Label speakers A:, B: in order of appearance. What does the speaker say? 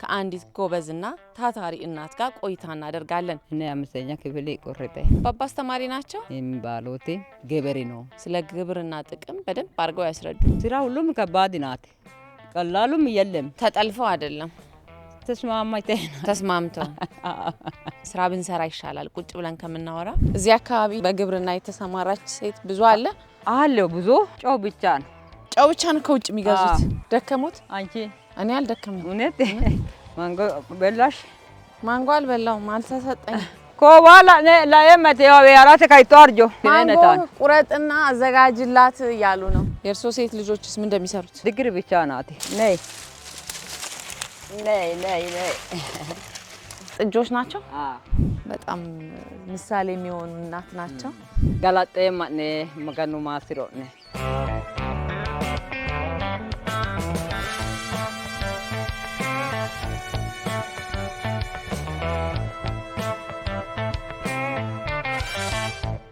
A: ከአንዲት ጎበዝና ታታሪ እናት ጋር ቆይታ እናደርጋለን።
B: እኔ አምስተኛ ክፍል ቆረጠ
A: አባባ አስተማሪ ናቸው።
B: የሚባሉት ገበሬ ነው።
A: ስለ ግብርና ጥቅም በደንብ አድርገው ያስረዱ።
B: ስራ ሁሉም ከባድ ናት፣ ቀላሉም የለም።
A: ተጠልፈው አይደለም ተስማምተው ስራ ብንሰራ ይሻላል ቁጭ ብለን ከምናወራ። እዚህ አካባቢ በግብርና የተሰማራች ሴት ብዙ አለ
B: ብዙ። ጨው ብቻ ነው
A: ከውጭ የሚገዙት። ደከሞት
B: አንቺ?
A: እኔ አልደከመኝ።
B: እውነት? ማንጎ በላሽ?
A: ማንጎ አልበላሁም፣ አልተሰጠኝ።
B: ኮባላ ለየመት ያራተ ካይቷርጆ
A: ማንጎ ቁረጥና አዘጋጅላት ያሉ ነው። የእርሶ ሴት ልጆችስ ምን እንደሚሰሩት?
B: ድግር ብቻ ናት። ነይ
A: ጥጆች ናቸው። በጣም ምሳሌ የሚሆኑ እናት ናቸው።
B: ጋላጤ ማኔ መገኑ ማስሮ